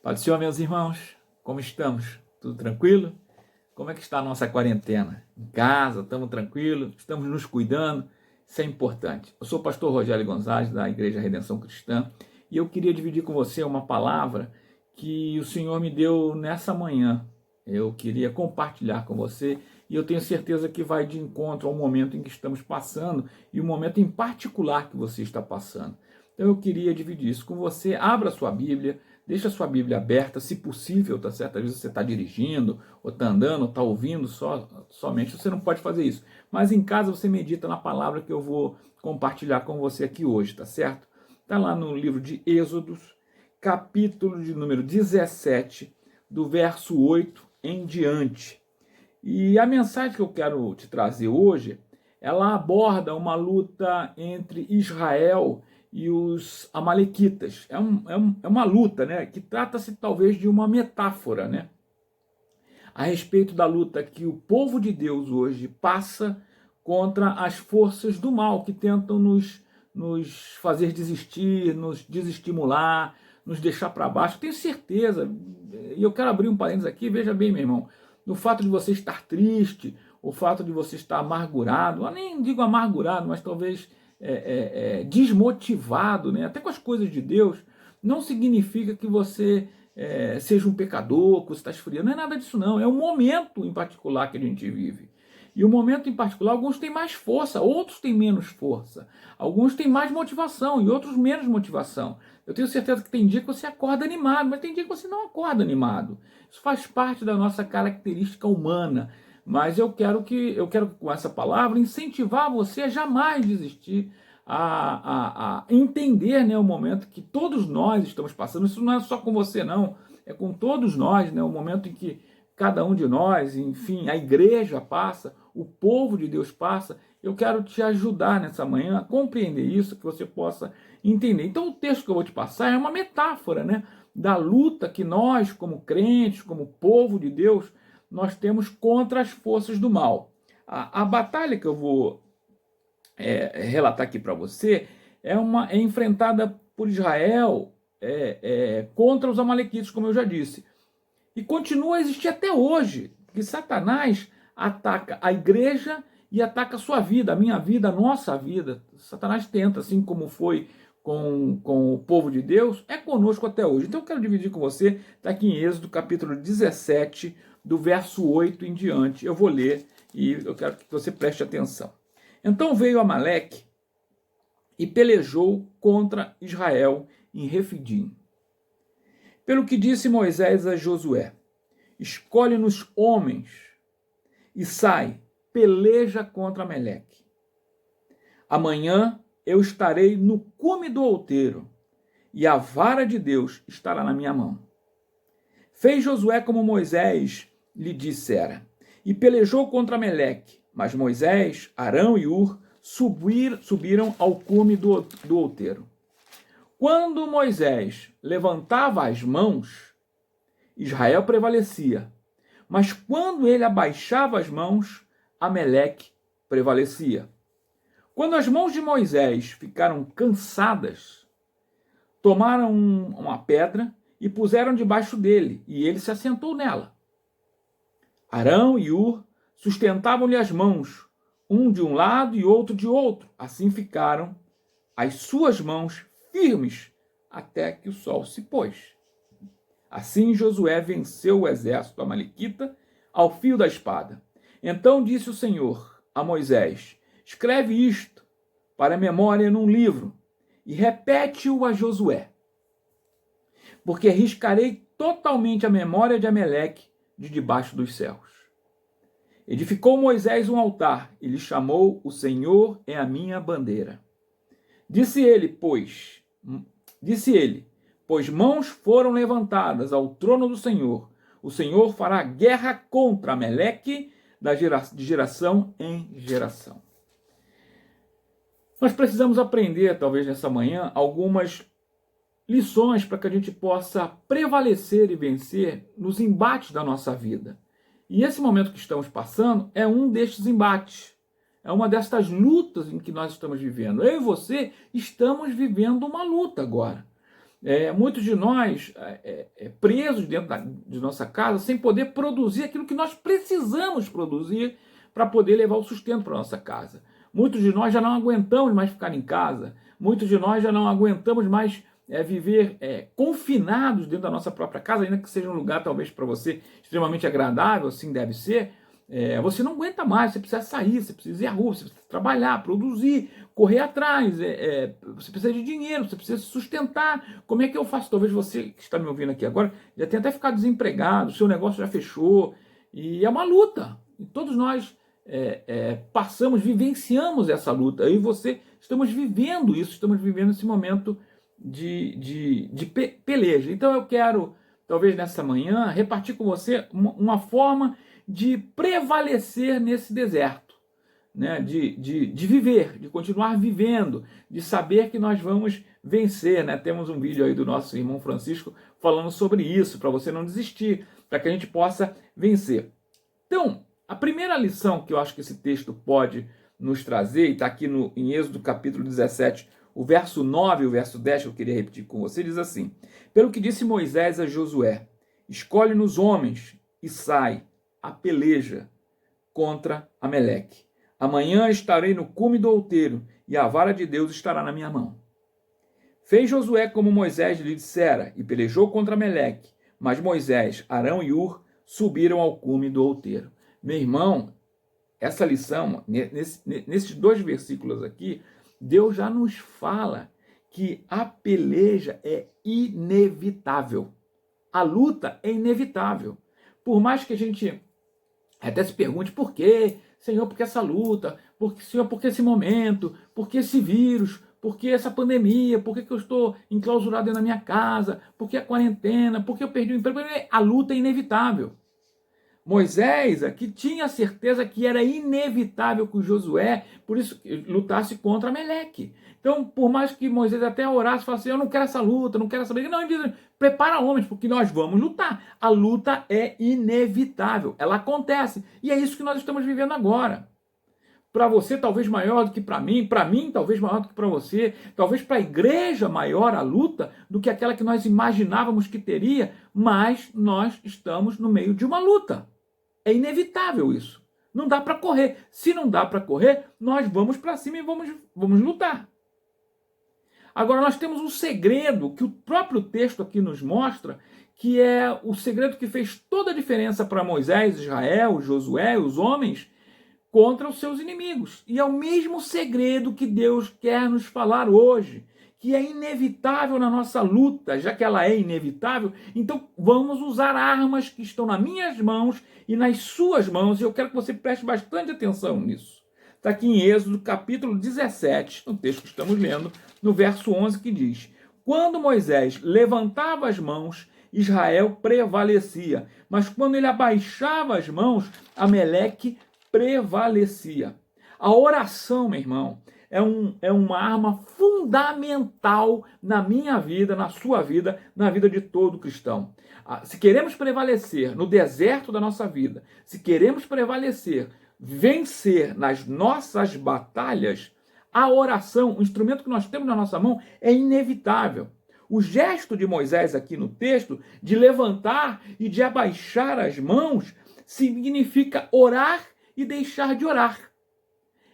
Pai do Senhor, meus irmãos, como estamos? Tudo tranquilo? Como é que está a nossa quarentena? Em casa, estamos tranquilos? Estamos nos cuidando? Isso é importante. Eu sou o pastor Rogério Gonzalez, da Igreja Redenção Cristã, e eu queria dividir com você uma palavra que o Senhor me deu nessa manhã. Eu queria compartilhar com você e eu tenho certeza que vai de encontro ao momento em que estamos passando e o momento em particular que você está passando. Então eu queria dividir isso com você. Abra a sua Bíblia, deixa a sua Bíblia aberta, se possível, tá certo? Às vezes você está dirigindo, ou está andando, ou está ouvindo somente, você não pode fazer isso. Mas em casa você medita na palavra que eu vou compartilhar com você aqui hoje, tá certo? Está lá no livro de Êxodos, capítulo de número 17, do verso 8 em diante. E a mensagem que eu quero te trazer hoje, ela aborda uma luta entre Israel e os amalequitas. É uma luta, né, que trata-se talvez de uma metáfora, né, a respeito da luta que o povo de Deus hoje passa contra as forças do mal que tentam nos fazer desistir, nos desestimular, nos deixar para baixo. Tenho certeza, e eu quero abrir um parênteses aqui, veja bem, meu irmão, no fato de você estar triste, o fato de você estar amargurado, eu nem digo amargurado, mas talvez desmotivado, né? Até com as coisas de Deus, não significa que você seja um pecador, que você está esfriando, não é nada disso não, é um momento em particular que a gente vive. E o momento em particular, alguns têm mais força, outros têm menos força. Alguns têm mais motivação e outros menos motivação. Eu tenho certeza que tem dia que você acorda animado, mas tem dia que você não acorda animado. Isso faz parte da nossa característica humana. Mas eu quero com essa palavra incentivar você a jamais desistir, a entender, né, o momento que todos nós estamos passando. Isso não é só com você, não. É com todos nós, né, o momento em que cada um de nós, enfim, a igreja passa, o povo de Deus passa. Eu quero te ajudar nessa manhã a compreender isso, que você possa entender. Então o texto que eu vou te passar é uma metáfora, né, da luta que nós, como crentes, como povo de Deus, nós temos contra as forças do mal. A batalha que eu vou relatar aqui para você é enfrentada por Israel contra os amalequitas, como eu já disse. E continua a existir até hoje, que Satanás ataca a igreja e ataca a sua vida, a minha vida, a nossa vida. Satanás tenta, assim como foi com o povo de Deus, é conosco até hoje. Então eu quero dividir com você, está aqui em Êxodo capítulo 17, do verso 8 em diante. Eu vou ler e eu quero que você preste atenção. Então veio Amaleque e pelejou contra Israel em Refidim. Pelo que disse Moisés a Josué: escolhe-nos homens e sai, peleja contra Amaleque. Amanhã eu estarei no cume do outeiro, e a vara de Deus estará na minha mão. Fez Josué como Moisés lhe dissera, e pelejou contra Amaleque. Mas Moisés, Arão e Ur subiram ao cume do outeiro. Quando Moisés levantava as mãos, Israel prevalecia. Mas quando ele abaixava as mãos, Amaleque prevalecia. Quando as mãos de Moisés ficaram cansadas, tomaram uma pedra e puseram debaixo dele, e ele se assentou nela. Arão e Ur sustentavam-lhe as mãos, um de um lado e outro de outro. Assim ficaram as suas mãos firmes até que o sol se pôs. Assim Josué venceu o exército amalequita ao fio da espada. Então disse o Senhor a Moisés: escreve isto para a memória num livro e repete-o a Josué, porque riscarei totalmente a memória de Amaleque de debaixo dos céus. Edificou Moisés um altar e lhe chamou: o Senhor é a minha bandeira. Disse ele, pois mãos foram levantadas ao trono do Senhor. O Senhor fará guerra contra Amaleque de geração em geração. Nós precisamos aprender, talvez nessa manhã, algumas lições para que a gente possa prevalecer e vencer nos embates da nossa vida. E esse momento que estamos passando é um destes embates. É uma destas lutas em que nós estamos vivendo. Eu e você estamos vivendo uma luta agora. Muitos de nós presos dentro de nossa casa sem poder produzir aquilo que nós precisamos produzir para poder levar o sustento para nossa casa. Muitos de nós já não aguentamos mais ficar em casa. Muitos de nós já não aguentamos mais viver confinados dentro da nossa própria casa, ainda que seja um lugar talvez para você extremamente agradável, assim deve ser. Você não aguenta mais, você precisa sair, você precisa ir à rua, você precisa trabalhar, produzir, correr atrás, você precisa de dinheiro, você precisa se sustentar. Como é que eu faço? Talvez você que está me ouvindo aqui agora já tenha até ficado desempregado, seu negócio já fechou, e é uma luta. E todos nós vivenciamos essa luta. Eu e você estamos vivendo isso, estamos vivendo esse momento de peleja. Então eu quero, talvez nessa manhã, repartir com você uma forma de prevalecer nesse deserto, né? de viver, de continuar vivendo, de saber que nós vamos vencer. Né? Temos um vídeo aí do nosso irmão Francisco falando sobre isso, para você não desistir, para que a gente possa vencer. Então, a primeira lição que eu acho que esse texto pode nos trazer, e está aqui em Êxodo capítulo 17, o verso 9 e o verso 10, que eu queria repetir com você, diz assim: pelo que disse Moisés a Josué, escolhe-nos homens e sai a peleja contra Ameleque. Amanhã estarei no cume do outeiro, e a vara de Deus estará na minha mão. Fez Josué como Moisés lhe dissera, e pelejou contra Ameleque. Mas Moisés, Arão e Ur subiram ao cume do outeiro. Meu irmão, essa lição, nesses 2 versículos aqui, Deus já nos fala que a peleja é inevitável. A luta é inevitável. Por mais que a gente até se pergunte por quê, Senhor, por que essa luta? Senhor, por que esse momento? Por que esse vírus? Por que essa pandemia? Por que eu estou enclausurado dentro da minha casa? Por que a quarentena? Por que eu perdi o emprego? A luta é inevitável. Moisés aqui tinha certeza que era inevitável que Josué, por isso, lutasse contra Ameleque. Então, por mais que Moisés até orasse, falasse assim, eu não quero essa luta, não quero essa briga. Não, ele diz, prepara homens, porque nós vamos lutar. A luta é inevitável, ela acontece. E é isso que nós estamos vivendo agora. Para você, talvez maior do que para mim, talvez maior do que para você, talvez para a igreja maior a luta do que aquela que nós imaginávamos que teria, mas nós estamos no meio de uma luta. É inevitável isso. Não dá para correr. Se não dá para correr, nós vamos para cima e vamos lutar. Agora, nós temos um segredo que o próprio texto aqui nos mostra, que é o segredo que fez toda a diferença para Moisés, Israel, Josué, os homens, contra os seus inimigos. E é o mesmo segredo que Deus quer nos falar hoje, que é inevitável na nossa luta. Já que ela é inevitável, então vamos usar armas que estão nas minhas mãos e nas suas mãos, e eu quero que você preste bastante atenção nisso. Está aqui em Êxodo capítulo 17, no texto que estamos lendo, no verso 11, que diz: quando Moisés levantava as mãos, Israel prevalecia, mas quando ele abaixava as mãos, Ameleque prevalecia. A oração, meu irmão, é uma arma fundamental na minha vida, na sua vida, na vida de todo cristão. Se queremos prevalecer no deserto da nossa vida, se queremos prevalecer, vencer nas nossas batalhas, a oração, o instrumento que nós temos na nossa mão, é inevitável. O gesto de Moisés aqui no texto, de levantar e de abaixar as mãos, significa orar e deixar de orar.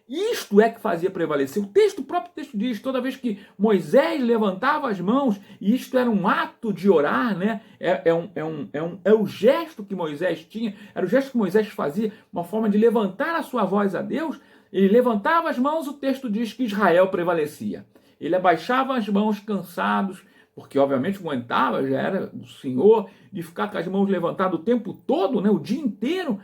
Isto é que fazia prevalecer. O próprio texto diz, toda vez que Moisés levantava as mãos, e isto era um ato de orar, né? É o gesto que Moisés tinha, era o gesto que Moisés fazia, uma forma de levantar a sua voz a Deus. Ele levantava as mãos, o texto diz que Israel prevalecia. Ele abaixava as mãos cansados, porque obviamente aguentava, já era do Senhor, de ficar com as mãos levantadas o tempo todo, né? O dia inteiro.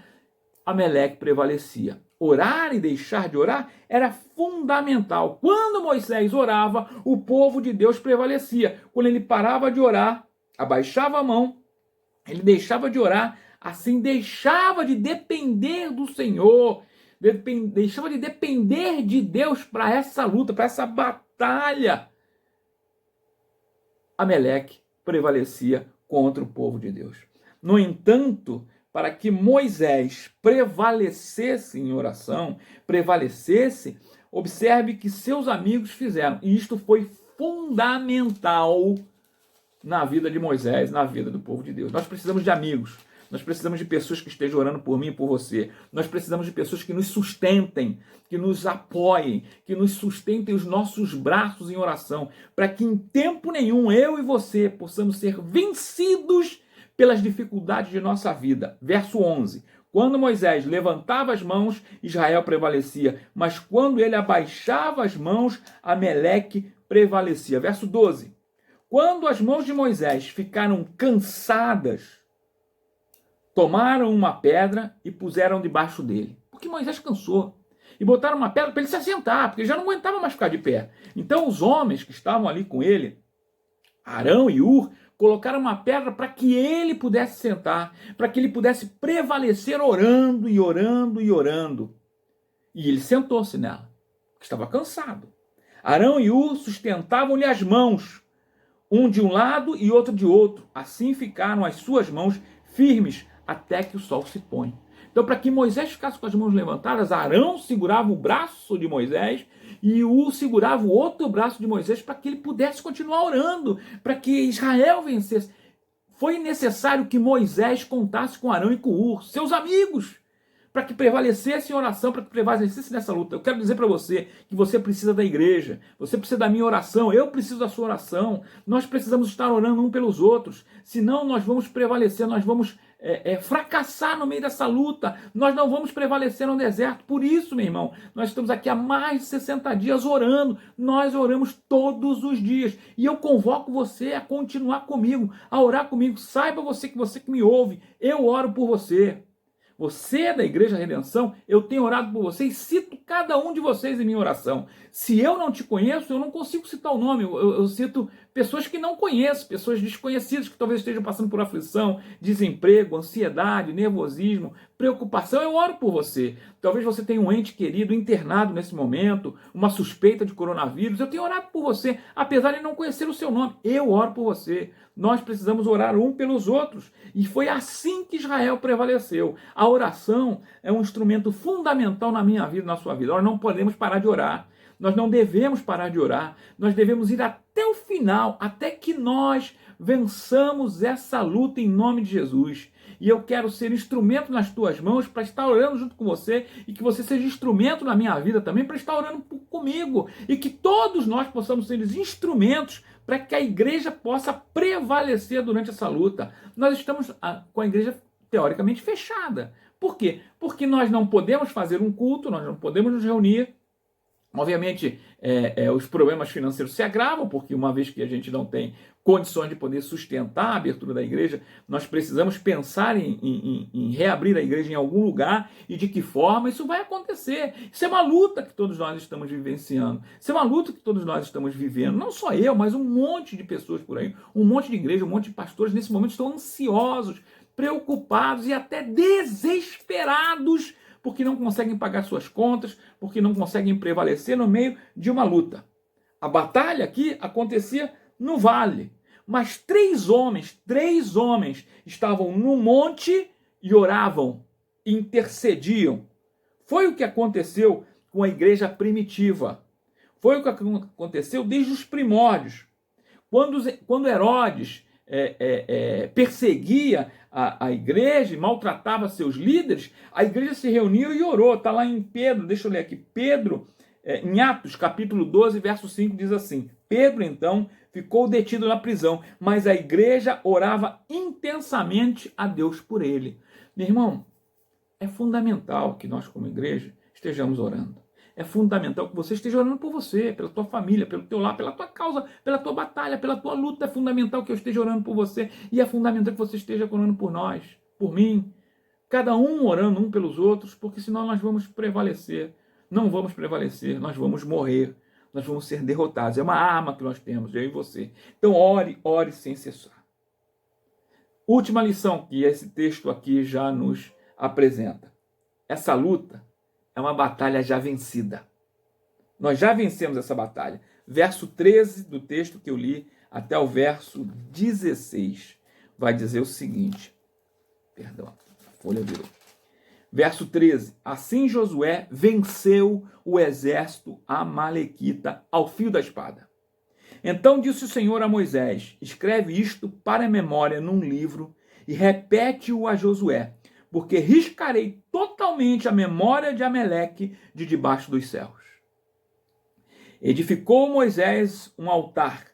Ameleque prevalecia. Orar e deixar de orar era fundamental. Quando Moisés orava, o povo de Deus prevalecia. Quando ele parava de orar, abaixava a mão, ele deixava de orar, assim deixava de depender do Senhor, deixava de depender de Deus para essa luta, para essa batalha. Ameleque prevalecia contra o povo de Deus. No entanto, para que Moisés prevalecesse em oração, observe que seus amigos fizeram. E isto foi fundamental na vida de Moisés, na vida do povo de Deus. Nós precisamos de amigos. Nós precisamos de pessoas que estejam orando por mim e por você. Nós precisamos de pessoas que nos sustentem, que nos apoiem, que nos sustentem os nossos braços em oração, para que em tempo nenhum eu e você possamos ser vencidos pelas dificuldades de nossa vida. Verso 11. Quando Moisés levantava as mãos, Israel prevalecia, mas quando ele abaixava as mãos, Ameleque prevalecia. Verso 12. Quando as mãos de Moisés ficaram cansadas, tomaram uma pedra e puseram debaixo dele. Porque Moisés cansou. E botaram uma pedra para ele se assentar, porque ele já não aguentava mais ficar de pé. Então os homens que estavam ali com ele, Arão e Ur, colocaram uma pedra para que ele pudesse sentar, para que ele pudesse prevalecer orando e orando e orando. E ele sentou-se nela, porque estava cansado. Arão e Ur sustentavam-lhe as mãos, um de um lado e outro de outro. Assim ficaram as suas mãos firmes até que o sol se põe. Então, para que Moisés ficasse com as mãos levantadas, Arão segurava o braço de Moisés e Ur segurava o outro braço de Moisés para que ele pudesse continuar orando, para que Israel vencesse. Foi necessário que Moisés contasse com Arão e com Ur, seus amigos, para que prevalecesse em oração, para que prevalecesse nessa luta. Eu quero dizer para você que você precisa da igreja, você precisa da minha oração, eu preciso da sua oração. Nós precisamos estar orando um pelos outros, senão nós vamos prevalecer, nós vamos fracassar no meio dessa luta, nós não vamos prevalecer no deserto. Por isso, meu irmão, nós estamos aqui há mais de 60 dias orando, nós oramos todos os dias, e eu convoco você a continuar comigo, a orar comigo. Saiba você que me ouve, eu oro por você. Você é da Igreja Redenção, eu tenho orado por você e cito cada um de vocês em minha oração. Se eu não te conheço, eu não consigo citar o nome, eu cito pessoas que não conheço, pessoas desconhecidas que talvez estejam passando por aflição, desemprego, ansiedade, nervosismo, preocupação. Eu oro por você. Talvez você tenha um ente querido internado nesse momento, uma suspeita de coronavírus. Eu tenho orado por você, apesar de não conhecer o seu nome. Eu oro por você. Nós precisamos orar um pelos outros. E foi assim que Israel prevaleceu. A oração é um instrumento fundamental na minha vida e na sua vida. Nós não podemos parar de orar. Nós não devemos parar de orar. Nós devemos ir até o final, até que nós vençamos essa luta em nome de Jesus. E eu quero ser instrumento nas tuas mãos para estar orando junto com você e que você seja instrumento na minha vida também para estar orando comigo e que todos nós possamos ser instrumentos para que a igreja possa prevalecer durante essa luta. Nós estamos com a igreja teoricamente fechada. Por quê? Porque nós não podemos fazer um culto, nós não podemos nos reunir. Obviamente, os problemas financeiros se agravam, porque uma vez que a gente não tem condições de poder sustentar a abertura da igreja, nós precisamos pensar em reabrir a igreja em algum lugar e de que forma isso vai acontecer. Isso é uma luta que todos nós estamos vivenciando. Isso é uma luta que todos nós estamos vivendo. Não só eu, mas um monte de pessoas por aí, um monte de igreja, um monte de pastores, nesse momento estão ansiosos, preocupados e até desesperados porque não conseguem pagar suas contas, porque não conseguem prevalecer no meio de uma luta. A batalha aqui acontecia no vale, mas três homens estavam no monte e oravam, intercediam. Foi o que aconteceu com a igreja primitiva. Foi o que aconteceu desde os primórdios. Quando Herodes perseguia a igreja e maltratava seus líderes, a igreja se reuniu e orou. Está lá em Pedro, deixa eu ler aqui, Pedro, em Atos, capítulo 12, verso 5, diz assim: Pedro, então, ficou detido na prisão, mas a igreja orava intensamente a Deus por ele. Meu irmão, é fundamental que nós, como igreja, estejamos orando. É fundamental que você esteja orando por você, pela tua família, pelo teu lar, pela tua causa, pela tua batalha, pela tua luta. É fundamental que eu esteja orando por você e é fundamental que você esteja orando por nós, por mim. Cada um orando um pelos outros, porque senão nós vamos prevalecer. Não vamos prevalecer, nós vamos morrer, nós vamos ser derrotados. É uma arma que nós temos, eu e você. Então ore sem cessar. Última lição que esse texto aqui já nos apresenta. Essa luta é uma batalha já vencida. Nós já vencemos essa batalha. Verso 13 do texto que eu li até o verso 16 vai dizer o seguinte. Perdão, a folha virou. Verso 13. Assim Josué venceu o exército amalequita ao fio da espada. Então disse o Senhor a Moisés: escreve isto para a memória num livro e repete-o a Josué, porque riscarei totalmente a memória de Ameleque de debaixo dos céus. Edificou Moisés um altar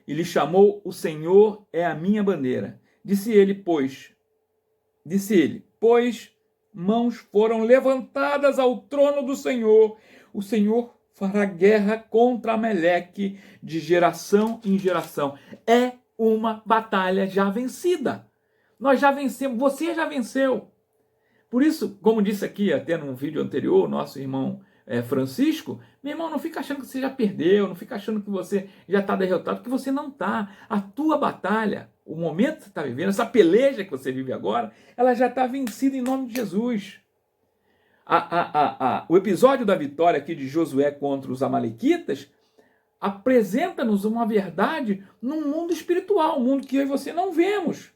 e lhe chamou: o Senhor é a minha bandeira. Disse ele, pois mãos foram levantadas ao trono do Senhor, o Senhor fará guerra contra Ameleque de geração em geração. É uma batalha já vencida. Nós já vencemos, você já venceu. Por isso, como disse aqui até num vídeo anterior, nosso irmão Francisco, meu irmão, não fica achando que você já perdeu, não fica achando que você já está derrotado, porque você não está. A tua batalha, o momento que você está vivendo, essa peleja que você vive agora, ela já está vencida em nome de Jesus. O episódio da vitória aqui de Josué contra os amalequitas apresenta-nos uma verdade num mundo espiritual, um mundo que eu e você não vemos.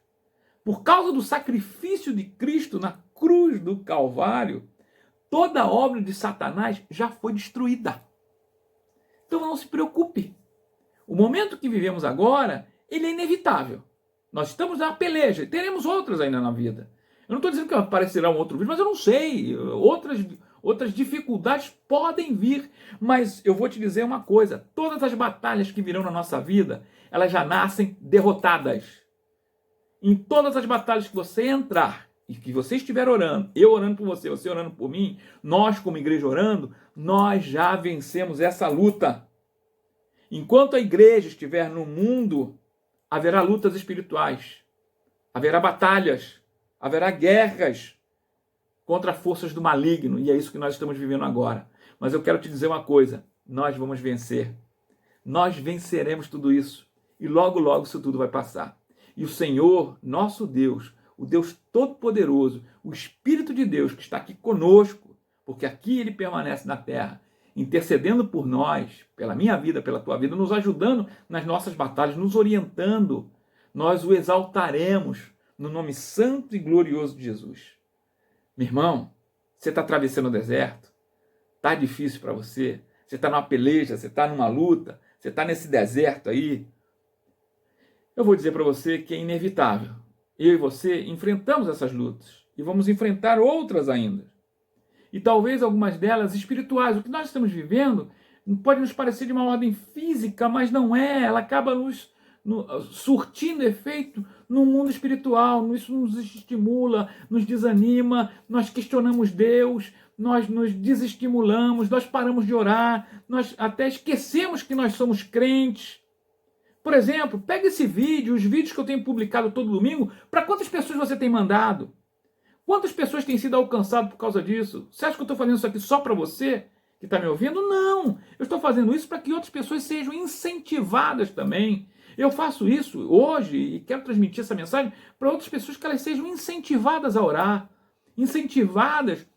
Por causa do sacrifício de Cristo na cruz do Calvário, toda a obra de Satanás já foi destruída. Então não se preocupe. O momento que vivemos agora, ele é inevitável. Nós estamos na peleja, e teremos outras ainda na vida. Eu não estou dizendo que aparecerá um outro vídeo, mas eu não sei. Outras dificuldades podem vir. Mas eu vou te dizer uma coisa. Todas as batalhas que virão na nossa vida, elas já nascem derrotadas. Em todas as batalhas que você entrar, e que você estiver orando, eu orando por você, você orando por mim, nós como igreja orando, nós já vencemos essa luta. Enquanto a igreja estiver no mundo, haverá lutas espirituais, haverá batalhas, haverá guerras contra forças do maligno, e é isso que nós estamos vivendo agora. Mas eu quero te dizer uma coisa, nós vamos vencer. Nós venceremos tudo isso, e logo, logo isso tudo vai passar. E o Senhor, nosso Deus, o Deus Todo-Poderoso, o Espírito de Deus que está aqui conosco, porque aqui ele permanece na terra, intercedendo por nós, pela minha vida, pela tua vida, nos ajudando nas nossas batalhas, nos orientando. Nós o exaltaremos no nome santo e glorioso de Jesus. Meu irmão, você está atravessando o deserto, está difícil para você, você está numa peleja, você está numa luta, você está nesse deserto aí. Eu vou dizer para você que é inevitável. Eu e você enfrentamos essas lutas e vamos enfrentar outras ainda. E talvez algumas delas espirituais. O que nós estamos vivendo pode nos parecer de uma ordem física, mas não é. Ela acaba surtindo efeito no mundo espiritual. Isso nos estimula, nos desanima, nós questionamos Deus, nós nos desestimulamos, nós paramos de orar, nós até esquecemos que nós somos crentes. Por exemplo, pega esse vídeo, os vídeos que eu tenho publicado todo domingo, para quantas pessoas você tem mandado? Quantas pessoas têm sido alcançadas por causa disso? Você acha que eu estou fazendo isso aqui só para você que está me ouvindo? Não! Eu estou fazendo isso para que outras pessoas sejam incentivadas também. Eu faço isso hoje e quero transmitir essa mensagem para outras pessoas que elas sejam incentivadas a orar, incentivadas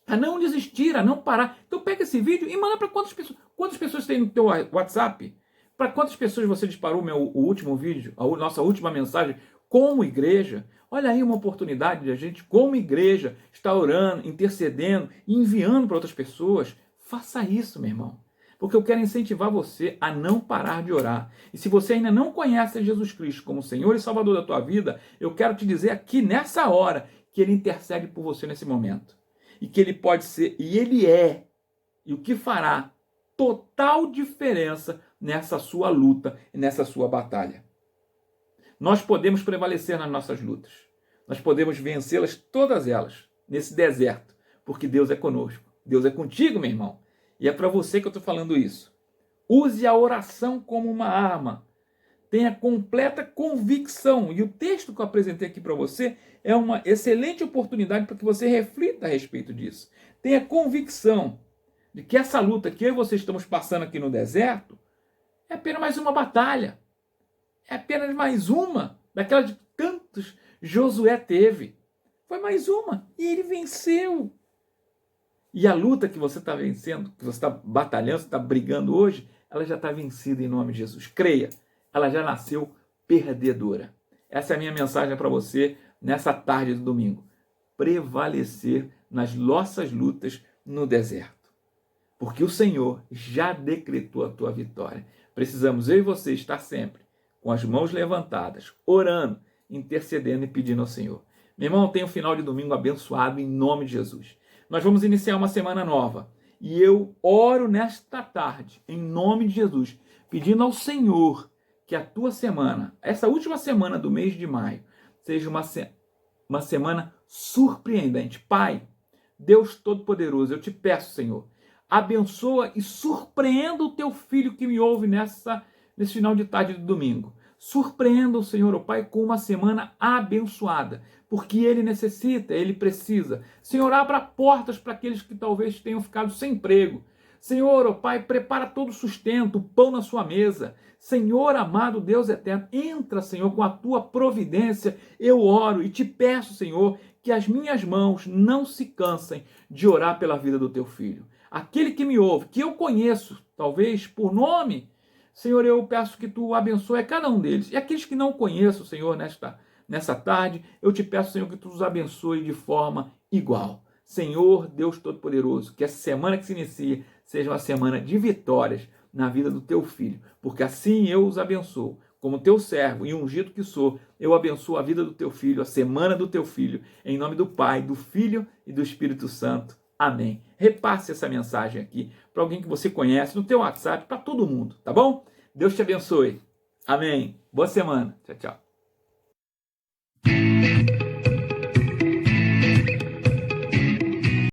a não desistir, a não parar. Então pega esse vídeo e manda para quantas pessoas. Quantas pessoas tem no teu WhatsApp? Para quantas pessoas você disparou o último vídeo, a nossa última mensagem, como igreja? Olha aí uma oportunidade de a gente, como igreja, estar orando, intercedendo, enviando para outras pessoas. Faça isso, meu irmão. Porque eu quero incentivar você a não parar de orar. E se você ainda não conhece Jesus Cristo como Senhor e Salvador da tua vida, eu quero te dizer aqui nessa hora que Ele intercede por você nesse momento. E que Ele pode ser, e Ele é, e o que fará total diferença nessa sua luta e nessa sua batalha. Nós podemos prevalecer nas nossas lutas. Nós podemos vencê-las, todas elas, nesse deserto, porque Deus é conosco. Deus é contigo, meu irmão. E é para você que eu estou falando isso. Use a oração como uma arma. Tenha completa convicção. E o texto que eu apresentei aqui para você é uma excelente oportunidade para que você reflita a respeito disso. Tenha convicção de que essa luta que eu e você estamos passando aqui no deserto é apenas mais uma batalha. É apenas mais uma daquelas de tantos Josué teve. Foi mais uma. E ele venceu. E a luta que você está vencendo, que você está batalhando, você está brigando hoje, ela já está vencida em nome de Jesus. Creia, ela já nasceu perdedora. Essa é a minha mensagem para você nessa tarde do domingo. Prevalecer nas nossas lutas no deserto. Porque o Senhor já decretou a tua vitória. Precisamos, eu e você, estar sempre com as mãos levantadas, orando, intercedendo e pedindo ao Senhor. Meu irmão, tenha um final de domingo abençoado em nome de Jesus. Nós vamos iniciar uma semana nova. E eu oro nesta tarde, em nome de Jesus, pedindo ao Senhor que a tua semana, essa última semana do mês de maio, seja uma semana surpreendente. Pai, Deus Todo-Poderoso, eu te peço, Senhor, abençoa e surpreenda o teu filho que me ouve nesse final de tarde de domingo. Surpreenda o Senhor, ó Pai, com uma semana abençoada, porque ele necessita, ele precisa. Senhor, abra portas para aqueles que talvez tenham ficado sem emprego. Senhor, ó Pai, prepara todo o sustento, o pão na sua mesa. Senhor amado Deus eterno, entra, Senhor, com a tua providência. Eu oro e te peço, Senhor, que as minhas mãos não se cansem de orar pela vida do teu filho. Aquele que me ouve, que eu conheço, talvez por nome, Senhor, eu peço que tu abençoe cada um deles. E aqueles que não conheço, Senhor, nessa tarde, eu te peço, Senhor, que tu os abençoe de forma igual. Senhor, Deus Todo-Poderoso, que essa semana que se inicia seja uma semana de vitórias na vida do teu filho, porque assim eu os abençoo. Como teu servo e ungido que sou, eu abençoo a vida do teu filho, a semana do teu filho, em nome do Pai, do Filho e do Espírito Santo. Amém. Repasse essa mensagem aqui para alguém que você conhece, no teu WhatsApp, para todo mundo, tá bom? Deus te abençoe. Amém. Boa semana. Tchau, tchau.